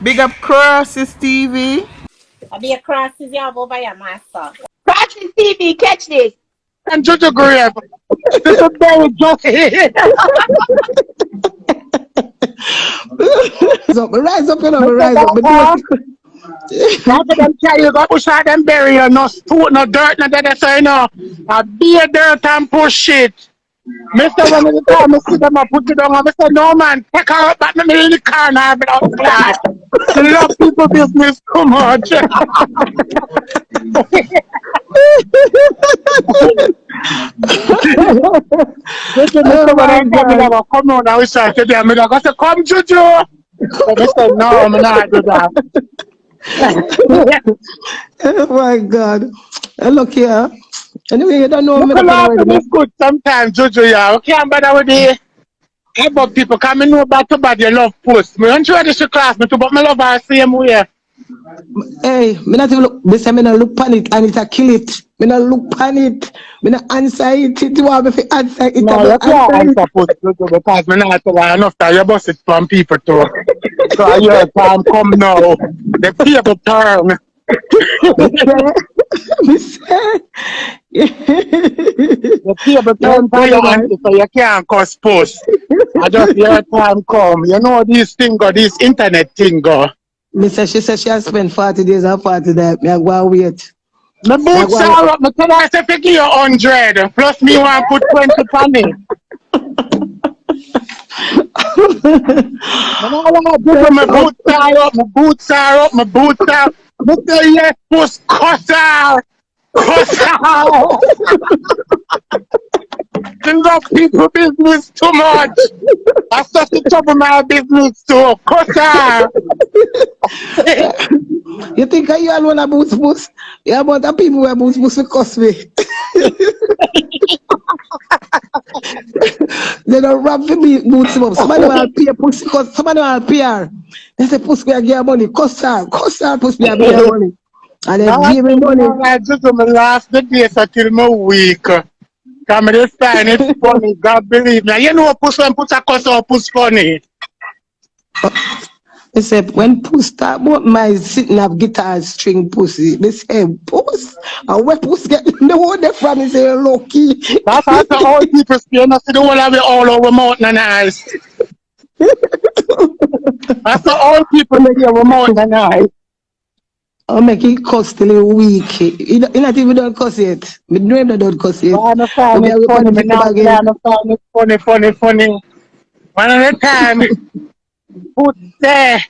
Big up Crosses TV. I'll be across the job over your master. Practice TV, catch this. And Juju Grave. This is very joking. Rise up, you know, Mr. rise up. But do Doctor, it. after them carry you go push out them berry, no stoot, no dirt, no that so you know. A beer dirt and push it. Mr. When the time I see them I put it down, I say, no man, take her up back in the corner without class. You love people business too much. Juju, Mr. When I come on, I wish I said, I'm going to say, come Juju. But I said, no, I'm not do that. Oh my God. Look here. Anyway, you don't know me. Look after this good sometimes, Juju, yeah. We can't bother with the about people. Because I know about too bad you love Puss. I don't try this class, but I love her same way. Hey, me not even look. They say me not look pan it and it a kill it. Me not look pan it. Me not answer it. It want me to answer it. No, you can't answer Puss, Juju, because I not tell her enough that you bust it from people too. So your time come now. The people turn. The people turn for your answer, so you can't cause Puss. I just your time come. You know this thing go, this internet thing go. She said she has spent 40 days or 40 days. Me I go and wait. My boots are up. I tell her I say give you 100. Plus me want to put 20 on it. My boots are up. My boots are up. My boots are up. I say yes, Puss, cuss out. Cuss out. You love people business too much. I start to trouble my business too. Cuss out. You think you alone a boots? Yeah, but the people who boots will cost me. They don't rap for me boots up. Somebody will pay pussy because somebody will pay her. They say pussy me give her money. Cost her pussy me give her money. And they give me money. I just my last the days until my week. Come this time it's funny. God believe me. You know Puss when Puss a cuss out Puss funny. They say when Puss start about my sitting up guitar string pussy, they say Puss. And when Puss get the one they from me say lucky. That's how the old people say, you see the whole of it all over mountain and eyes. That's the old people say over mountain and eyes. I'll make it cuss till a week. He not even done cuss yet. Me know him not done cuss yet. I understand it's funny, me now understand it's funny. One at a time, put there,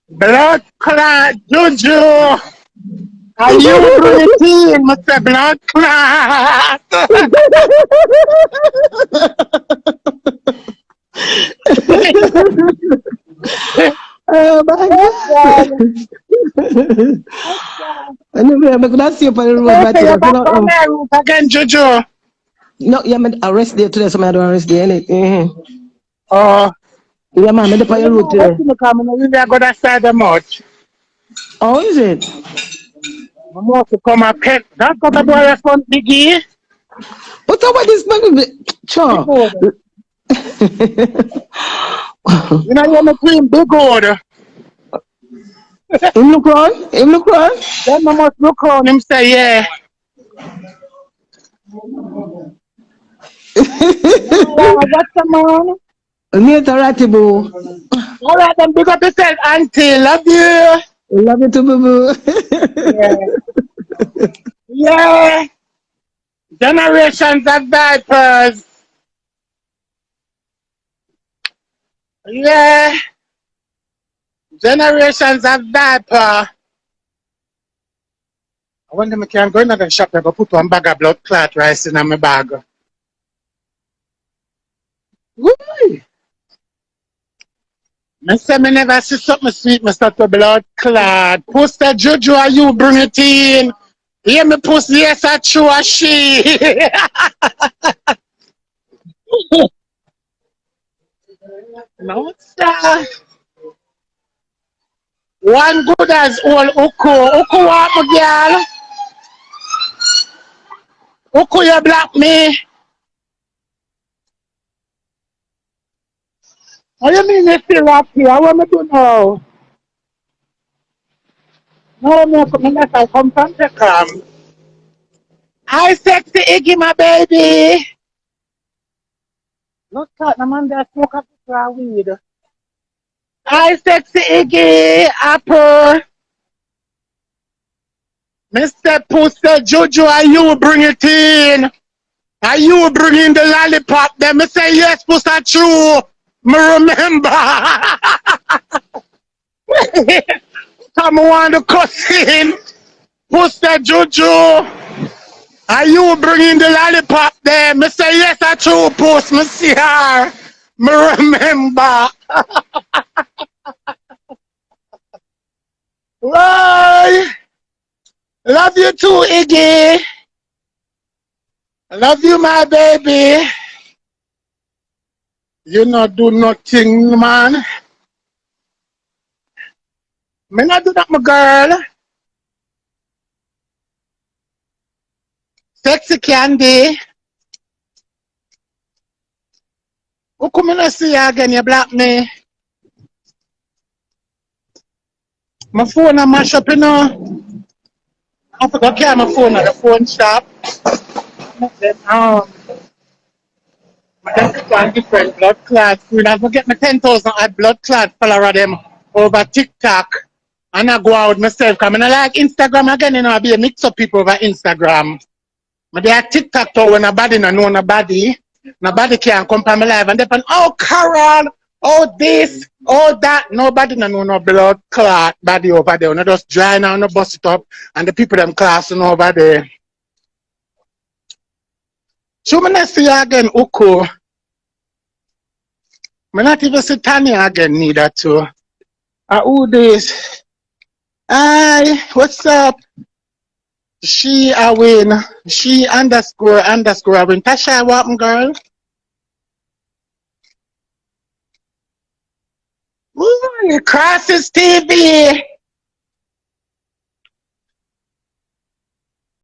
blood clot, Juju. Are you routine, Mr. Blood clot? Oh my God. Anyway, I'm going to see you on the road. Okay, you're back on there again, Juju. No, yeah, man, arrest there today, so I don't arrest there, innit? Yeah, man, I'm on the road today. I'm going to go that side of much. Oh, is it? I'm going to come and pet. That's got a boy from Biggie. What's up with this man? Sure. You know, you're queen big order. Him look round? Then I must look on him say, yeah. What's the man? Later, Rati, boo. All right, then big up yourself, auntie. Love you. Love you too, boo. Yeah. Generations of diapers. Yeah. Generations of diaper. I wonder if I can go in the shop and go put one bag of blood clot rice in my bag. Woo! I say me never see something sweet, Mr. To blood clot. Puss the Juju, are you bring it in? Hear me, Puss, yes, I true as she. No, sir. One good as all Uku. Uku want my girl. Uku, you block me. What do you mean you still up here? What am I doing now? No, no, I come from the camp. I sexy Iggy, my baby. Look at the man that smoke up the weed. I sexy Iggy, Apple. Mr. Puss, Juju, are you bring it in? Are you bringing the lollipop? Then me say yes, Puss, that's true. Me remember. Come on to cuss in. Puss, Juju. Are you bringing the lollipop there? Me say yes, that's true, Puss. Me see her. Me remember. Right. Love you too, Iggy. I love you, my baby. You not do nothing, man. Me not do that, my girl. Sexy Candy. Who come in and see you again? You block me. My phone a mash up, you know. I forgot to carry my phone at the phone shop. I just got different blood clots. I forget my 10,000 odd blood clots follower them over TikTok. And I go out myself. Because I like Instagram again, you know, I be a mix up people over Instagram. But they are TikTok too when nobody no know nobody. Nobody can come from my life. And they put, oh, Carol, oh, this, oh, that. Nobody no know no blood clot body over there. No just dry now, no bust it up. And the people them classing over there. So when I see you again, Uko. I'm not even see Tanya again neither too. Who this? Hi, what's up? She a win. She underscore a win. Tasha, what girl? Ooh, Crosses TV.